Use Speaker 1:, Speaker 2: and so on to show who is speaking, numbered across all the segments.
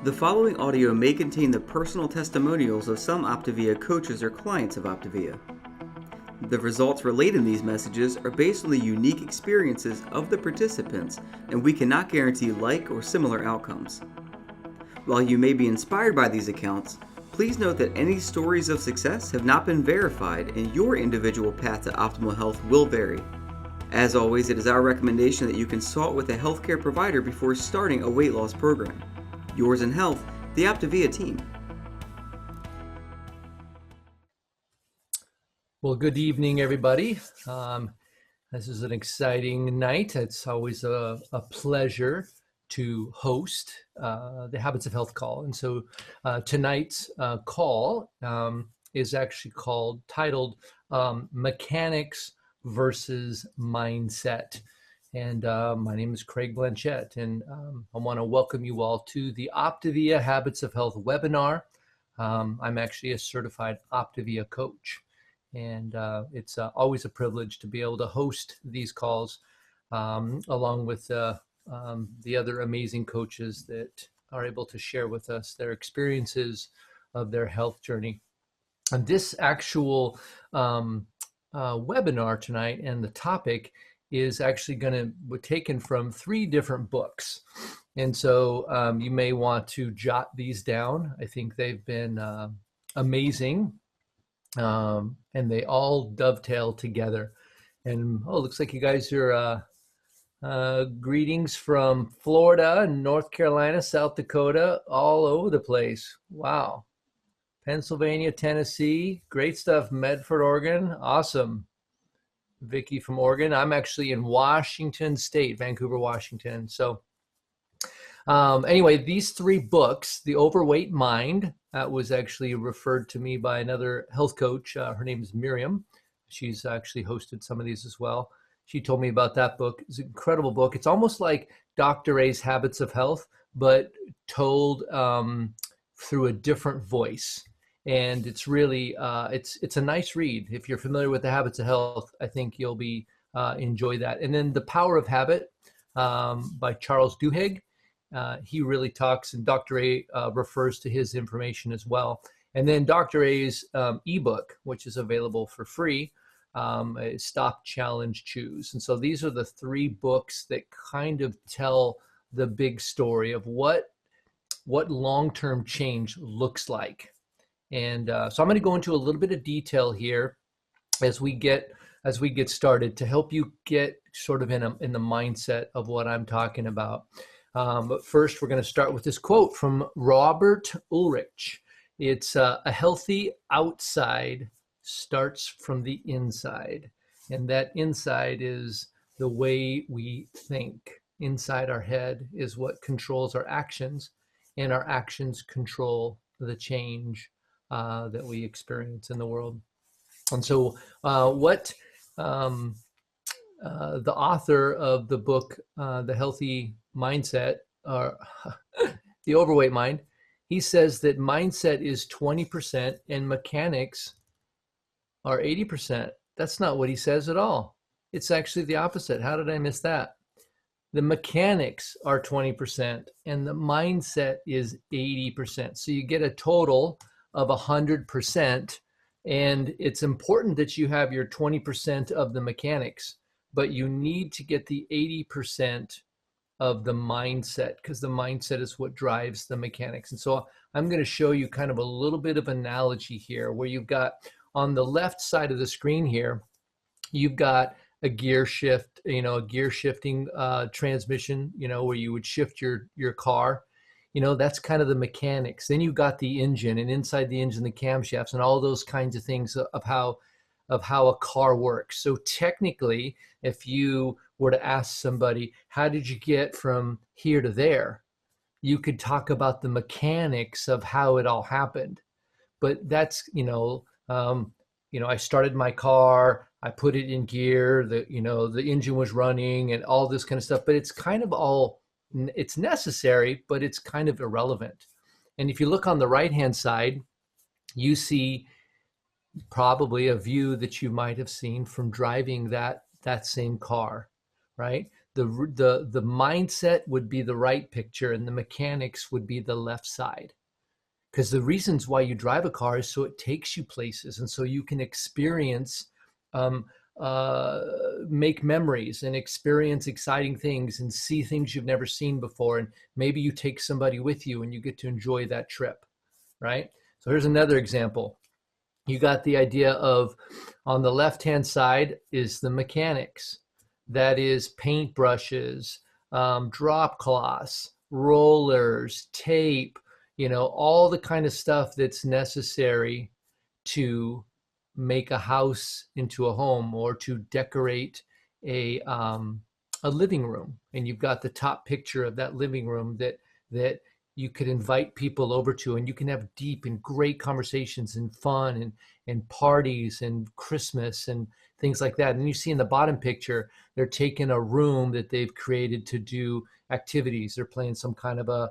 Speaker 1: The following audio may contain the personal testimonials of some Optavia coaches or clients of Optavia. The results relayed in these messages are based on the unique experiences of the participants, and we cannot guarantee like or similar outcomes. While you may be inspired by these accounts, please note that any stories of success have not been verified and your individual path to optimal health will vary. As always, it is our recommendation that you consult with a healthcare provider before starting a weight loss program. Yours in health, the Optavia team.
Speaker 2: Well, good evening, everybody. This is an exciting night. It's always a pleasure to host the Habits of Health call. And so tonight's call is actually titled Mechanics versus Mindset. And my name is Craig Blanchette, and I want to welcome you all to the Optavia Habits of Health webinar. I'm actually a certified Optavia coach, and it's always a privilege to be able to host these calls along with the other amazing coaches that are able to share with us their experiences of their health journey. And this actual webinar tonight and the topic is actually be taken from 3 different books. And so you may want to jot these down. I think they've been amazing, and they all dovetail together. And it looks like you guys are greetings from Florida, North Carolina, South Dakota, all over the place. Wow. Pennsylvania, Tennessee, great stuff. Medford, Oregon, awesome. Vicky from Oregon. I'm actually in Washington State, Vancouver, Washington. So anyway, these 3 books, The Overweight Mind, that was actually referred to me by another health coach. Her name is Miriam. She's actually hosted some of these as well. She told me about that book. It's an incredible book. It's almost like Dr. A's Habits of Health, but told through a different voice. And it's really, it's a nice read. If you're familiar with the Habits of Health, I think you'll enjoy that. And then The Power of Habit by Charles Duhigg. He really talks, and Dr. A refers to his information as well. And then Dr. A's ebook, which is available for free, is Stop, Challenge, Choose. And so these are the 3 books that kind of tell the big story of what long-term change looks like. And so I'm going to go into a little bit of detail here as we get started to help you get sort of in the mindset of what I'm talking about. But first, we're going to start with this quote from Robert Ulrich. It's a healthy outside starts from the inside. And that inside is the way we think. Inside our head is what controls our actions, and our actions control the change that we experience in the world. And so what the author of the book, The Healthy Mindset, or The Overweight Mind, he says that mindset is 20% and mechanics are 80%. That's not what he says at all. It's actually the opposite. How did I miss that? The mechanics are 20% and the mindset is 80%. So you get a total of 100%. And it's important that you have your 20% of the mechanics, but you need to get the 80% of the mindset, because the mindset is what drives the mechanics. And so I'm going to show you kind of a little bit of analogy here, where you've got on the left side of the screen here, you've got a gear shift, a gear shifting transmission, where you would shift your car. That's kind of the mechanics. Then you've got the engine, and inside the engine, the camshafts, and all those kinds of things of how a car works. So technically, if you were to ask somebody, how did you get from here to there? You could talk about the mechanics of how it all happened. But that's, I started my car, I put it in gear, the engine was running and all this kind of stuff, but it's kind of all, it's necessary, but it's kind of irrelevant. And if you look on the right-hand side, you see probably a view that you might have seen from driving that same car, right? The mindset would be the right picture, and the mechanics would be the left side. Because the reasons why you drive a car is so it takes you places, and so you can experience, um, make memories and experience exciting things and see things you've never seen before. And maybe you take somebody with you and you get to enjoy that trip, right? So here's another example. You got the idea of, on the left-hand side is the mechanics. That is paintbrushes, drop cloths, rollers, tape, all the kind of stuff that's necessary to make a house into a home or to decorate a living room. And you've got the top picture of that living room that you could invite people over to, and you can have deep and great conversations and fun and parties and Christmas and things like that. And you see in the bottom picture, they're taking a room that they've created to do activities. They're playing some kind of a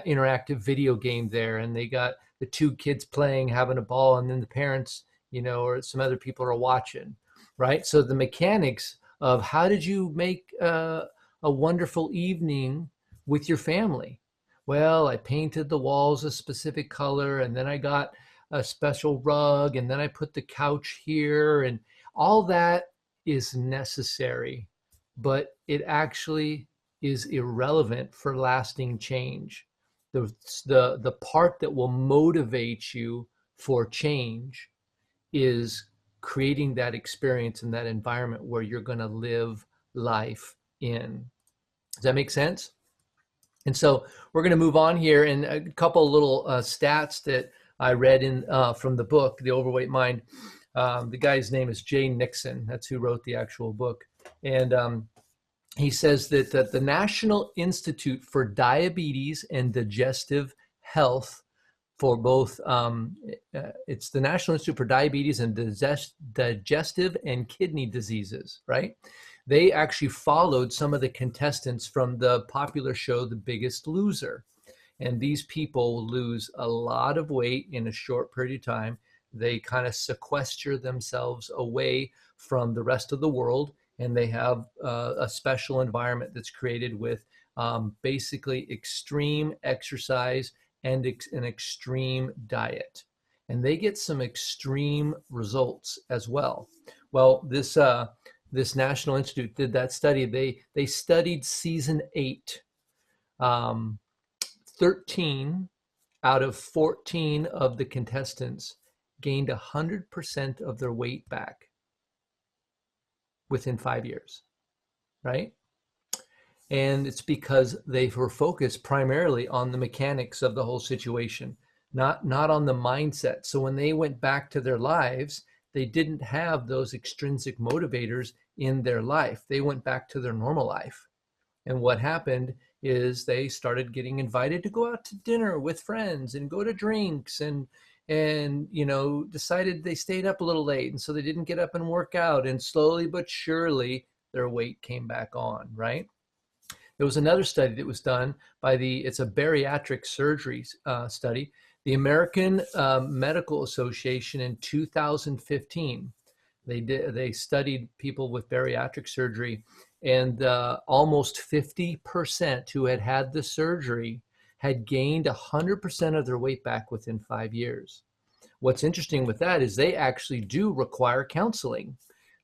Speaker 2: interactive video game there, and they got the two kids playing, having a ball, and then the parents, or some other people are watching, right? So the mechanics of how did you make a wonderful evening with your family? Well, I painted the walls a specific color, and then I got a special rug, and then I put the couch here, and all that is necessary, but it actually is irrelevant for lasting change. The part that will motivate you for change is creating that experience in that environment where you're going to live life in. Does that make sense? And so we're going to move on here, and a couple of little stats that I read in from the book, The Overweight Mind. The guy's name is Jay Nixon. That's who wrote the actual book. And he says that the National Institute for Diabetes and Digestive Health, for both, it's the National Institute for Diabetes and Digestive and Kidney Diseases, right? They actually followed some of the contestants from the popular show, The Biggest Loser. And these people lose a lot of weight in a short period of time. They kind of sequester themselves away from the rest of the world, and they have a special environment that's created with basically extreme exercise and an extreme diet. And they get some extreme results as well. Well, this National Institute did that study. They studied season 8. 13 out of 14 of the contestants gained 100% of their weight back within 5 years, right? And it's because they were focused primarily on the mechanics of the whole situation, not on the mindset. So when they went back to their lives, they didn't have those extrinsic motivators in their life. They went back to their normal life. And what happened is they started getting invited to go out to dinner with friends and go to drinks and decided they stayed up a little late, and so they didn't get up and work out, and slowly but surely their weight came back on, right? There was another study that was done by it's a bariatric surgery study, the American Medical Association in 2015. They studied people with bariatric surgery, and almost 50% who had the surgery had gained 100% of their weight back within 5 years. What's interesting with that is they actually do require counseling.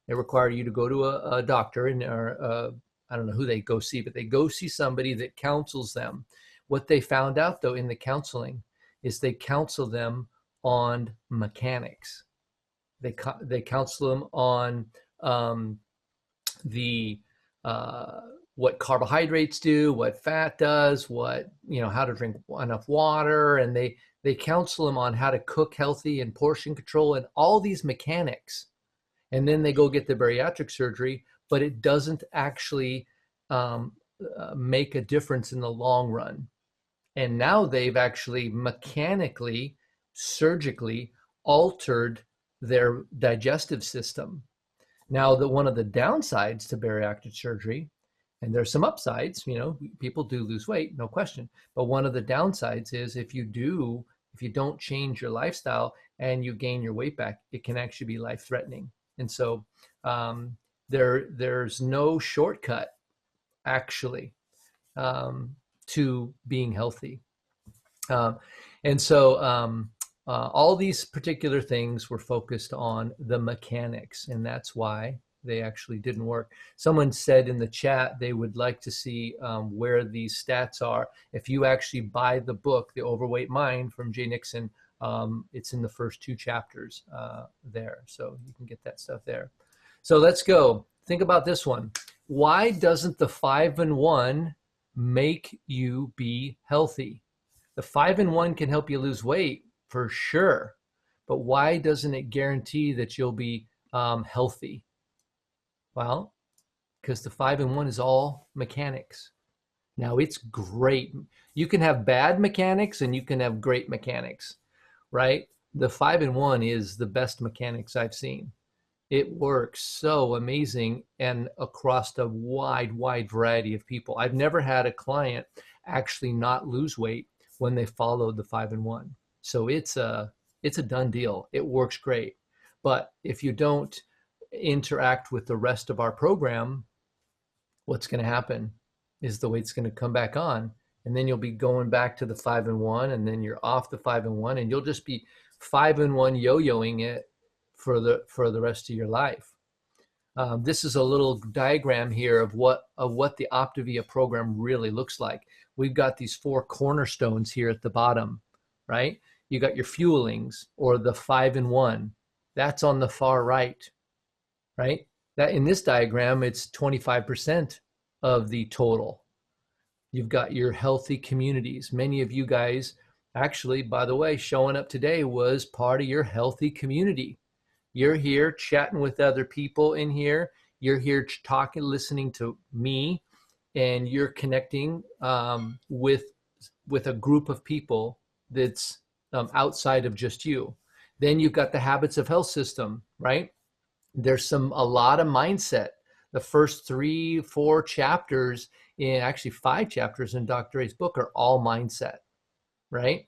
Speaker 2: They require you to go to a doctor, or I don't know who they go see, but they go see somebody that counsels them. What they found out, though, in the counseling is they counsel them on mechanics. They counsel them on what carbohydrates do, what fat does, how to drink enough water, and they counsel them on how to cook healthy and portion control and all these mechanics. And then they go get the bariatric surgery, but it doesn't actually make a difference in the long run. And now they've actually mechanically, surgically altered their digestive system. Now, one of the downsides to bariatric surgery, and there's some upsides, people do lose weight, no question. But one of the downsides is if you don't change your lifestyle and you gain your weight back, it can actually be life-threatening. And so There's no shortcut actually um, to being healthy. Um, and so all these particular things were focused on the mechanics, and that's why they actually didn't work. Someone said in the chat they would like to see where these stats are. If you actually buy the book, The Overweight Mind from Jay Nixon, it's in the first 2 chapters there. So you can get that stuff there. So let's go. Think about this one. Why doesn't the 5-in-1 make you be healthy? The 5-in-1 can help you lose weight for sure, but why doesn't it guarantee that you'll be healthy? Well, because the 5-in-1 is all mechanics. Now it's great. You can have bad mechanics and you can have great mechanics, right? The 5-in-1 is the best mechanics I've seen. It works so amazing and across a wide variety of people. I've never had a client actually not lose weight when they followed the 5-in-1. So it's a done deal. It works great. But if you don't interact with the rest of our program, what's going to happen is the weight's going to come back on, and then you'll be going back to the 5-in-1, and then you're off the 5-in-1, and you'll just be 5-in-1 yo-yoing it for the rest of your life. This is a little diagram here of what the Optavia program really looks like. We've got these 4 cornerstones here at the bottom, right? You got your fuelings, or the 5-in-1. That's on the far right, right? That in this diagram, it's 25% of the total. You've got your healthy communities. Many of you guys, actually, by the way, showing up today was part of your healthy community. You're here chatting with other people in here. You're here talking, listening to me, and you're connecting with a group of people that's outside of just you. Then you've got the habits of health system, right? There's a lot of mindset. The first 3-4 chapters, actually 5 chapters in Dr. A's book, are all mindset, right?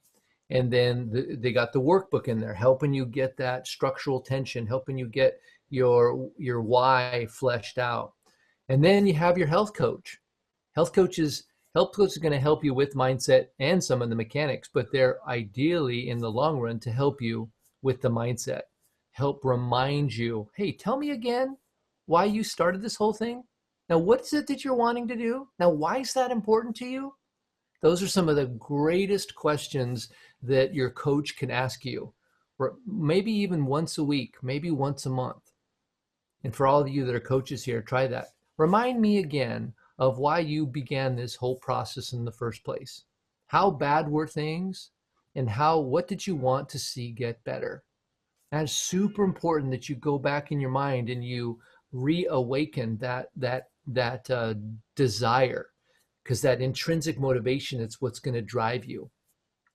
Speaker 2: And then they got the workbook in there, helping you get that structural tension, helping you get your why fleshed out. And then you have your health coach. Health coach is going to help you with mindset and some of the mechanics, but they're ideally in the long run to help you with the mindset, help remind you, hey, tell me again why you started this whole thing. Now, what is it that you're wanting to do? Now, why is that important to you? Those are some of the greatest questions that your coach can ask you, or maybe even once a week, maybe once a month. And for all of you that are coaches here, try that. Remind me again of why you began this whole process in the first place. How bad were things, and what did you want to see get better? That's super important that you go back in your mind and you reawaken that desire, because that intrinsic motivation is what's going to drive you.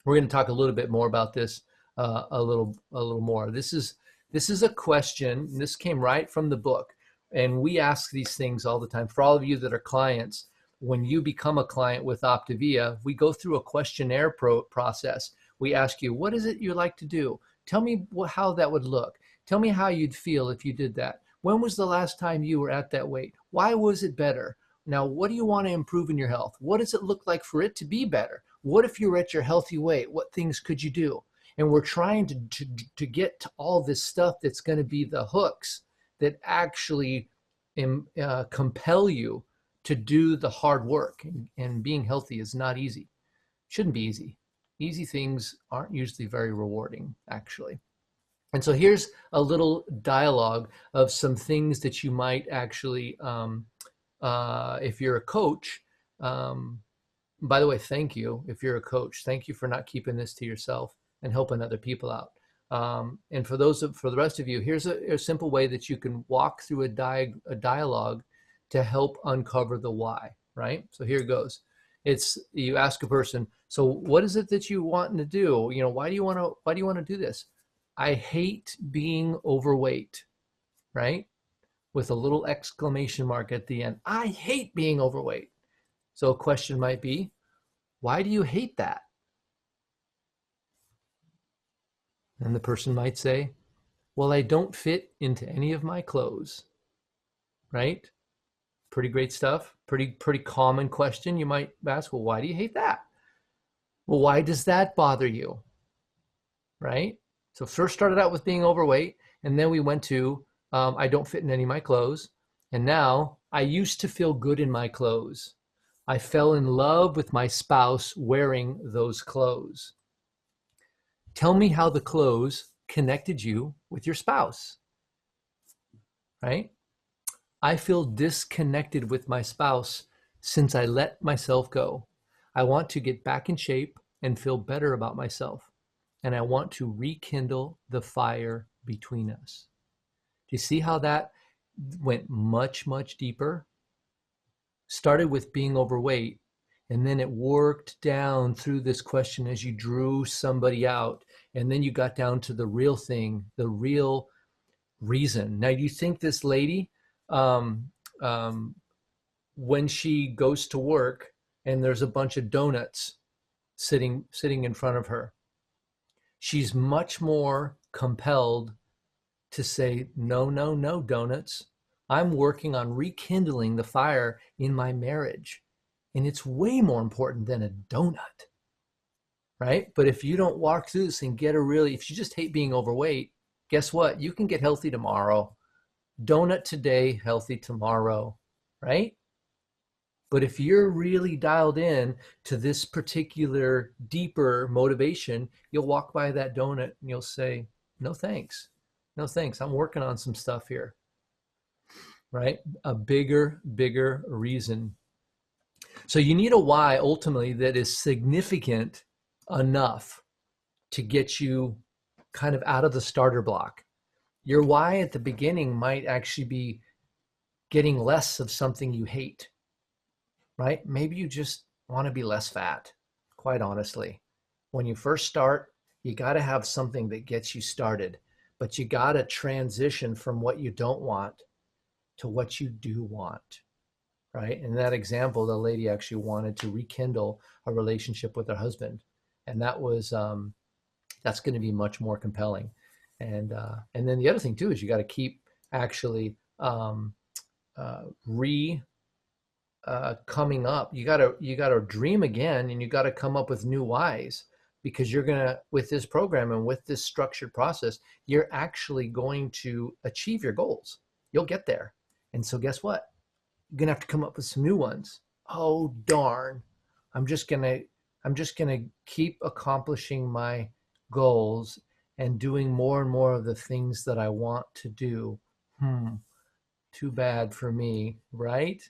Speaker 2: We're going to talk a little bit more about this a little more. This is a question. This came right from the book, and we ask these things all the time. For all of you that are clients, when you become a client with Optavia, we go through a questionnaire process. We ask you, what is it you like to do? Tell me how that would look. Tell me how you'd feel if you did that. When was the last time you were at that weight? Why was it better? Now, what do you want to improve in your health? What does it look like for it to be better? What if you're at your healthy weight? What things could you do? And we're trying to get to all this stuff that's going to be the hooks that actually compel you to do the hard work. And being healthy is not easy. Shouldn't be easy. Easy things aren't usually very rewarding, actually. And so here's a little dialogue of some things that you might actually, if you're a coach, by the way, thank you. If you're a coach, thank you for not keeping this to yourself and helping other people out. And for the rest of you, here's a simple way that you can walk through a dialogue to help uncover the why, right? So here it goes. You ask a person, so what is it that you want to do? Why do you want to do this? I hate being overweight, right? With a little exclamation mark at the end. I hate being overweight. So a question might be, why do you hate that? And the person might say, well, I don't fit into any of my clothes. right? Pretty great stuff. Pretty common question. You might ask, well, why do you hate that? Well, why does that bother you? Right? So first started out with being overweight, and then we went to I don't fit in any of my clothes, and now I used to feel good in my clothes. I fell in love with my spouse wearing those clothes. Tell me how the clothes connected you with your spouse, right? I feel disconnected with my spouse since I let myself go. I want to get back in shape and feel better about myself. And I want to rekindle the fire between us. Do you see how that went much, much deeper? Started with being overweight, and then it worked down through this question as you drew somebody out. And then you got down to the real thing, the real reason. Now, you think this lady, um, um, when she goes to work and there's a bunch of donuts sitting in front of her, she's much more compelled to say, no, no, no, donuts. I'm working on rekindling the fire in my marriage. And it's way more important than a donut, right? But if you don't walk through this and if you just hate being overweight, guess what? You can get healthy tomorrow. Donut today, healthy tomorrow, right? But if you're really dialed in to this particular deeper motivation, you'll walk by that donut and you'll say, no thanks. No thanks. I'm working on some stuff here, right? A bigger reason. So you need a why ultimately that is significant enough to get you kind of out of the starter block. Your why at the beginning might actually be getting less of something you hate, right? Maybe you just want to be less fat, quite honestly. When you first start, you got to have something that gets you started, but you got to transition from what you don't want to what you do want, right? In that example, the lady actually wanted to rekindle a relationship with her husband. And that was, that's going to be much more compelling. And then the other thing too, is you got to keep actually coming up. You gotta dream again, and you got to come up with new whys, because you're gonna, with this program and with this structured process, you're actually going to achieve your goals. You'll get there. And so guess what? You're gonna have to come up with some new ones. Oh darn. I'm just gonna keep accomplishing my goals and doing more and more of the things that I want to do. Too bad for me, right?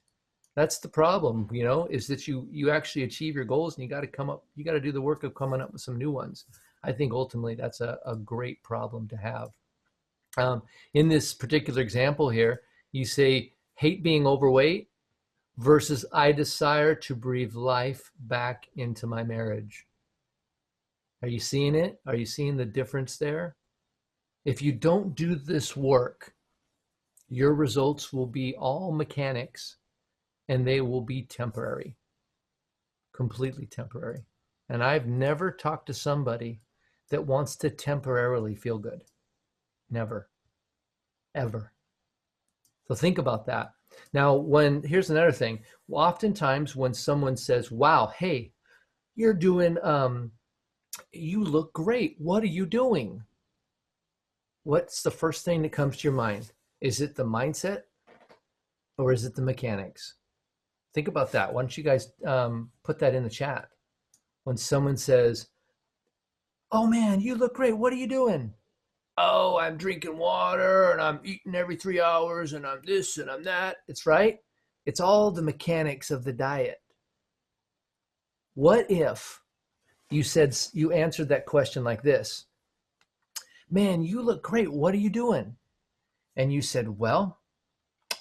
Speaker 2: That's the problem, is that you actually achieve your goals, and you got to do the work of coming up with some new ones. I think ultimately that's a great problem to have. In this particular example here, you say hate being overweight versus I desire to breathe life back into my marriage. Are you seeing it? Are you seeing the difference there? If you don't do this work, your results will be all mechanics, and they will be temporary, completely temporary. And I've never talked to somebody that wants to temporarily feel good. Never, ever. So think about that. Now, here's another thing. Oftentimes when someone says, wow, hey, you're doing, you look great. What are you doing? What's the first thing that comes to your mind? Is it the mindset, or is it the mechanics? Think about that. Why don't you guys put that in the chat? When someone says, oh man, you look great. What are you doing? Oh, I'm drinking water and I'm eating every 3 hours and I'm this and I'm that. It's right. It's all the mechanics of the diet. What if you answered that question like this? Man, you look great. What are you doing? And you said, well,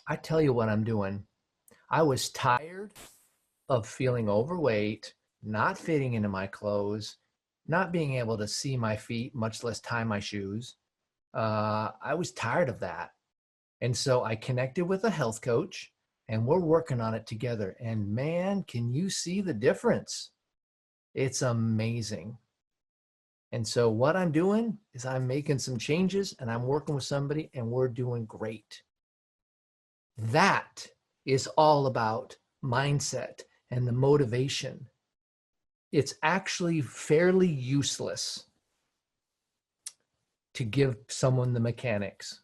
Speaker 2: I tell you what I'm doing. I was tired of feeling overweight, not fitting into my clothes, not being able to see my feet, much less tie my shoes. I was tired of that. And so I connected with a health coach, and we're working on it together. And man, can you see the difference? It's amazing. And so what I'm doing is I'm making some changes, and I'm working with somebody, and we're doing great. That is all about mindset and the motivation. It's actually fairly useless to give someone the mechanics.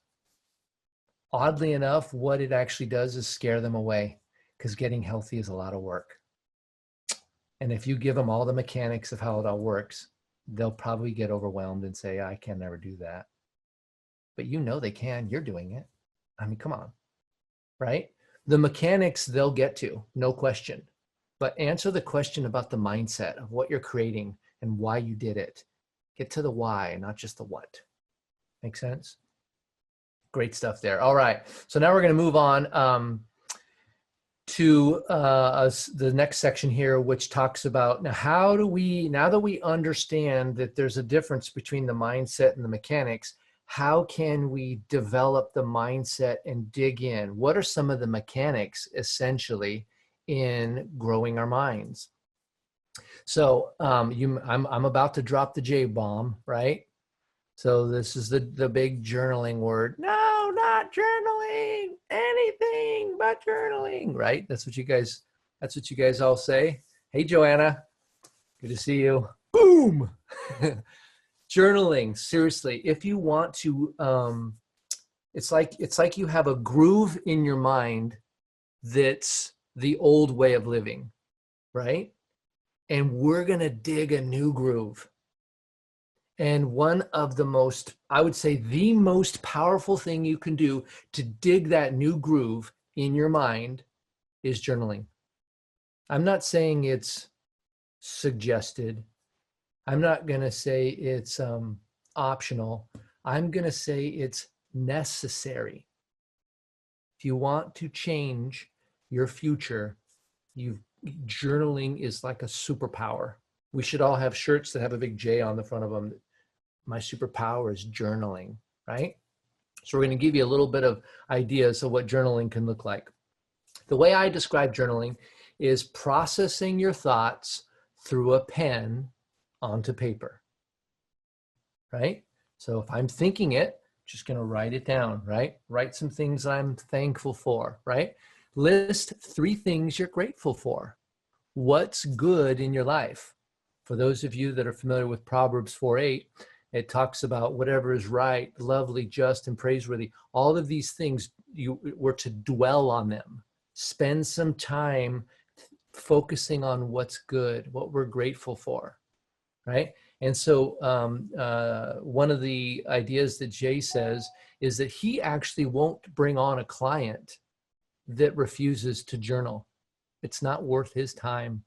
Speaker 2: Oddly enough, what it actually does is scare them away, because getting healthy is a lot of work. And if you give them all the mechanics of how it all works, they'll probably get overwhelmed and say, I can never do that. But you know they can. You're doing it. I mean, come on, right? The mechanics they'll get to, no question. But answer the question about the mindset of what you're creating and why you did it. Get to the why, not just the what. Make sense? Great stuff there. All right. So now we're going to move on to the next section here, which talks about now now that we understand that there's a difference between the mindset and the mechanics, how can we develop the mindset and dig in? What are some of the mechanics essentially in growing our minds? So I'm about to drop the J bomb, right? So this is the big journaling word. No, not journaling. Anything but journaling, right? That's what you guys all say. Hey, Joanna, good to see you. Boom. Journaling, seriously, if you want to, it's like you have a groove in your mind that's the old way of living, right? And we're going to dig a new groove. And one of the most, I would say the most powerful thing you can do to dig that new groove in your mind is journaling. I'm not saying it's suggested. I'm not going to say it's optional. I'm going to say it's necessary. If you want to change your future, journaling is like a superpower. We should all have shirts that have a big J on the front of them. My superpower is journaling, right? So we're going to give you a little bit of ideas of what journaling can look like. The way I describe journaling is processing your thoughts through a pen onto paper, right? So if I'm thinking it, just going to write it down, right? Write some things I'm thankful for, right? List 3 things you're grateful for. What's good in your life? For those of you that are familiar with Proverbs 4:8, it talks about whatever is right, lovely, just, and praiseworthy. All of these things, you were to dwell on them. Spend some time focusing on what's good, what we're grateful for, right? And so one of the ideas that Jay says is that he actually won't bring on a client that refuses to journal. It's not worth his time,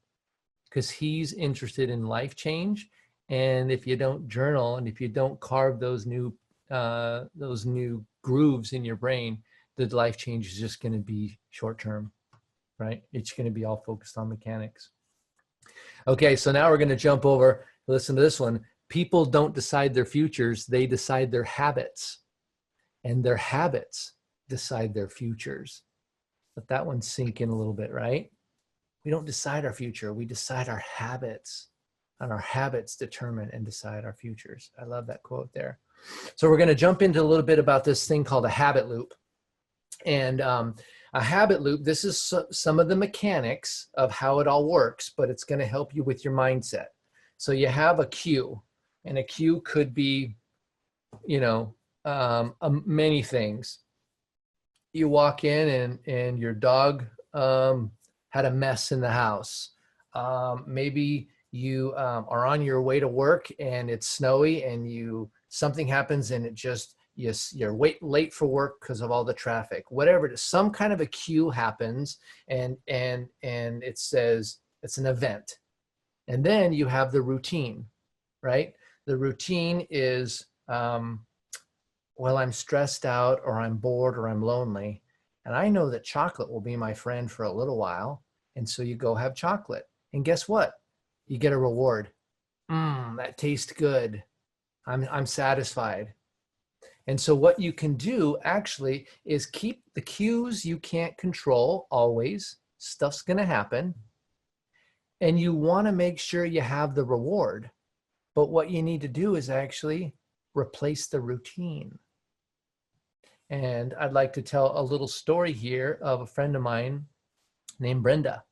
Speaker 2: because he's interested in life change. And if you don't journal and if you don't carve those new grooves in your brain, the life change is just going to be short term, right? It's going to be all focused on mechanics. Okay, so now we're going to jump over. Listen to this one. People don't decide their futures, they decide their habits. And their habits decide their futures. Let that one sink in a little bit, right? We don't decide our future, we decide our habits. And our habits determine and decide our futures. I love that quote there. So we're going to jump into a little bit about this thing called a habit loop. And a habit loop, this is some of the mechanics of how it all works, but it's going to help you with your mindset. So you have a cue, and a cue could be, many things. You walk in and your dog had a mess in the house. Maybe you are on your way to work and it's snowy and something happens and you're late for work because of all the traffic. Whatever it is, some kind of a cue happens and it says it's an event. And then you have the routine, right? The routine is, well, I'm stressed out or I'm bored or I'm lonely. And I know that chocolate will be my friend for a little while. And so you go have chocolate. And guess what? You get a reward. That tastes good. I'm satisfied. And so what you can do actually is keep the cues you can't control always. Stuff's going to happen. And you want to make sure you have the reward. But what you need to do is actually replace the routine. And I'd like to tell a little story here of a friend of mine named Brenda.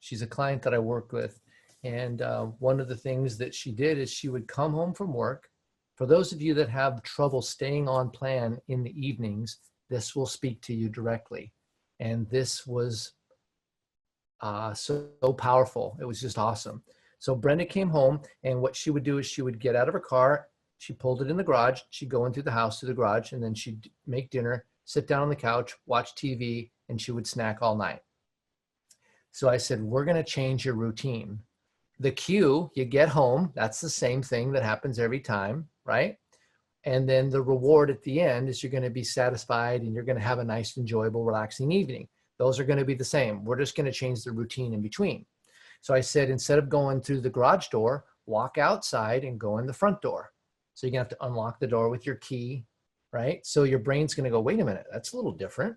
Speaker 2: She's a client that I work with. And one of the things that she did is she would come home from work. For those of you that have trouble staying on plan in the evenings, this will speak to you directly. And this was so powerful. It was just awesome. So Brenda came home, and what she would do is she would get out of her car. She pulled it in the garage. She'd go into the house to the garage, and then she'd make dinner, sit down on the couch, watch TV, and she would snack all night. So I said, we're going to change your routine. The cue, you get home, that's the same thing that happens every time, right? And then the reward at the end is you're going to be satisfied and you're going to have a nice, enjoyable, relaxing evening. Those are going to be the same. We're just going to change the routine in between. So I said, instead of going through the garage door, walk outside and go in the front door. So you're going to have to unlock the door with your key, right? So your brain's going to go, wait a minute, that's a little different.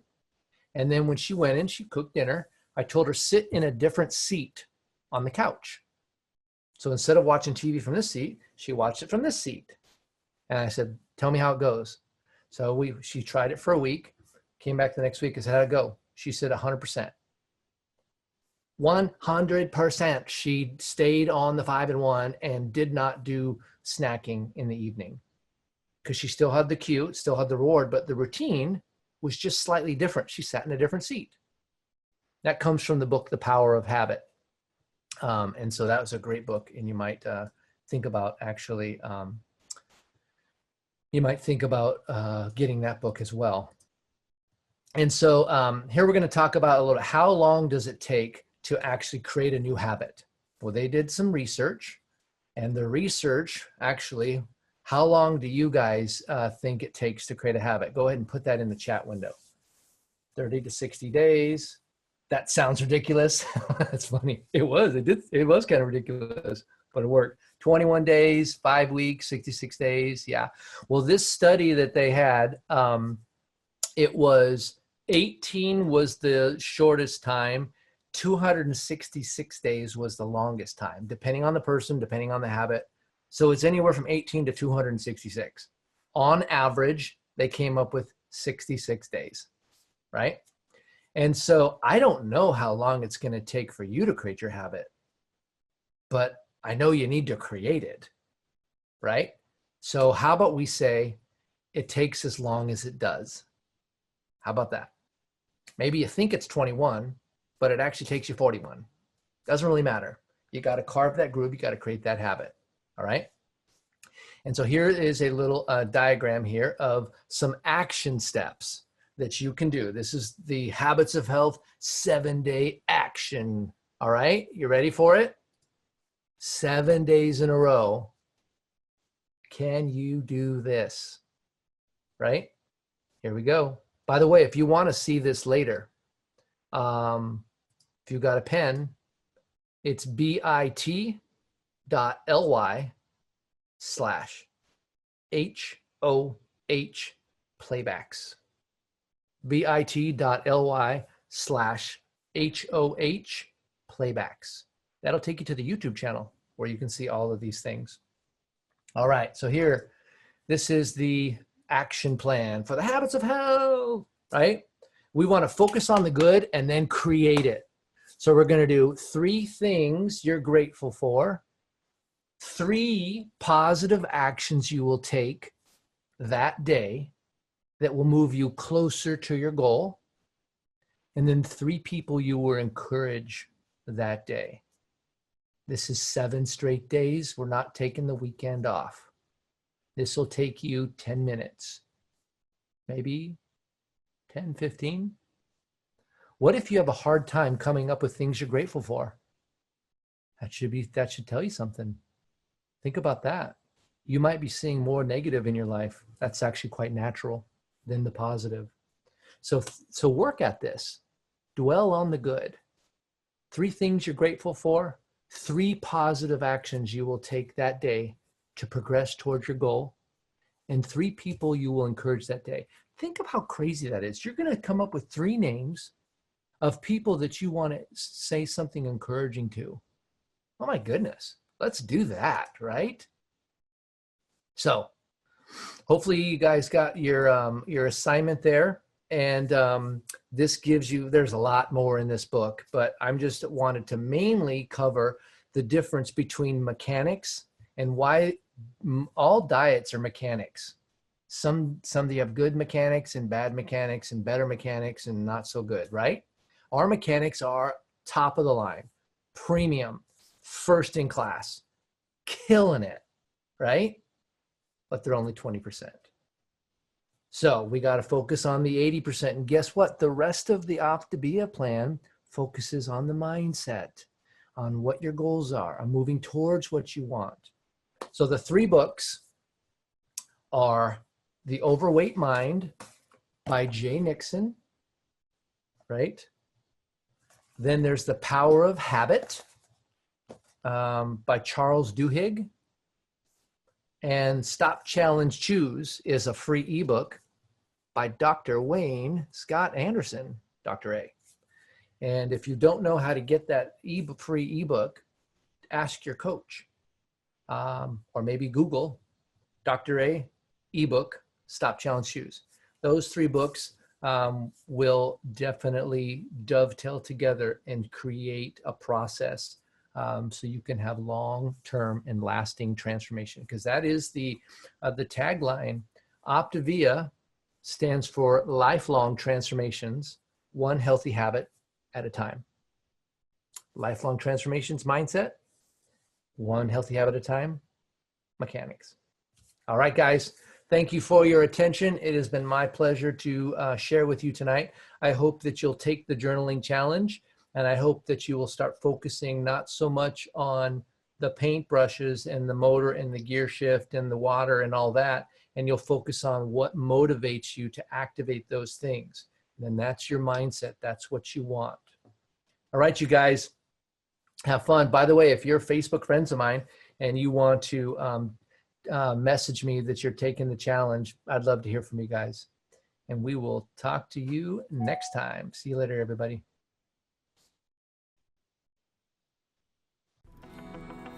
Speaker 2: And then when she went in, she cooked dinner. I told her, sit in a different seat on the couch. So instead of watching TV from this seat, she watched it from this seat. And I said, tell me how it goes. So she tried it for a week, came back the next week and said, how'd it go? She said 100%. 100%. She stayed on the 5 and 1 and did not do snacking in the evening because she still had the cue, still had the reward, but the routine was just slightly different. She sat in a different seat. That comes from the book, The Power of Habit. And so that was a great book. And you might think about actually, getting that book as well. And so here we're going to talk about a little, how long does it take to actually create a new habit? Well, they did some research, and the research actually, how long do you guys think it takes to create a habit? Go ahead and put that in the chat window. 30 to 60 days. That sounds ridiculous. That's funny. It was kind of ridiculous, but it worked. 21 days, 5 weeks, 66 days. Yeah. Well, this study that they had, it was 18 was the shortest time. 266 days was the longest time, depending on the person, depending on the habit. So it's anywhere from 18 to 266. On average, they came up with 66 days, right? And so I don't know how long it's going to take for you to create your habit, but I know you need to create it, right? So how about we say it takes as long as it does? How about that? Maybe you think it's 21, but it actually takes you 41. Doesn't really matter. You got to carve that groove. You got to create that habit. All right. And so here is a little diagram here of some action steps that you can do. This is the Habits of Health 7-day action. All right. You ready for it? 7 days in a row. Can you do this? Right? Here we go. By the way, if you want to see this later, if you got a pen, it's bit.ly/HOH playbacks. bit.ly/HOH playbacks. That'll take you to the YouTube channel where you can see all of these things. All right, so here, this is the action plan for the Habits of Health, right? We want to focus on the good and then create it. So we're going to do 3 things you're grateful for, 3 positive actions you will take that day that will move you closer to your goal, and then 3 people you will encourage that day. This is 7 straight days. We're not taking the weekend off. This will take you 10 minutes, maybe 10, 15. What if you have a hard time coming up with things you're grateful for? That should tell you something. Think about that. You might be seeing more negative in your life. That's actually quite natural than the positive. So work at this. Dwell on the good. 3 things you're grateful for, 3 positive actions you will take that day to progress towards your goal, and 3 people you will encourage that day. Think of how crazy that is. You're going to come up with 3 names of people that you want to say something encouraging to. Oh my goodness, let's do that, right? So hopefully you guys got your assignment there. And this gives you, there's a lot more in this book, but I'm just wanted to mainly cover the difference between mechanics and why all diets are mechanics. Some you have good mechanics and bad mechanics and better mechanics and not so good, right? Our mechanics are top of the line, premium, first in class, killing it, right? But they're only 20%. So we got to focus on the 80%. And guess what? The rest of the Optavia plan focuses on the mindset, on what your goals are, on moving towards what you want. So the 3 books are The Overweight Mind by Jay Nixon, right? Then there's The Power of Habit by Charles Duhigg. And Stop, Challenge, Choose is a free ebook by Dr. Wayne Scott Anderson, Dr. A. And if you don't know how to get that free ebook, ask your coach, or maybe Google Dr. A ebook, Stop, Challenge, Choose. Those 3 books will definitely dovetail together and create a process so you can have long-term and lasting transformation. Because that is the tagline. Optavia stands for lifelong transformations, one healthy habit at a time. Lifelong transformations mindset, one healthy habit at a time, mechanics. All right, guys. Thank you for your attention. It has been my pleasure to share with you tonight. I hope that you'll take the journaling challenge, and I hope that you will start focusing not so much on the paintbrushes and the motor and the gear shift and the water and all that, and you'll focus on what motivates you to activate those things. And then that's your mindset. That's what you want. All right, you guys, have fun. By the way, if you're Facebook friends of mine and you want to message me that you're taking the challenge, I'd love to hear from you guys. And we will talk to you next time. See you later, everybody.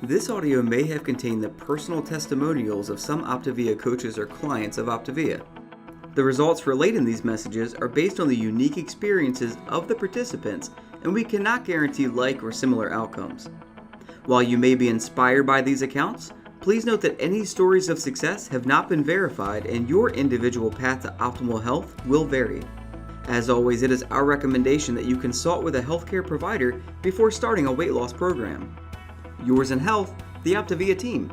Speaker 1: This audio may have contained the personal testimonials of some Optavia coaches or clients of Optavia. The results relayed in these messages are based on the unique experiences of the participants, and we cannot guarantee like or similar outcomes. While you may be inspired by these accounts, please note that any stories of success have not been verified, and your individual path to optimal health will vary. As always, it is our recommendation that you consult with a healthcare provider before starting a weight loss program. Yours in health, the Optavia team.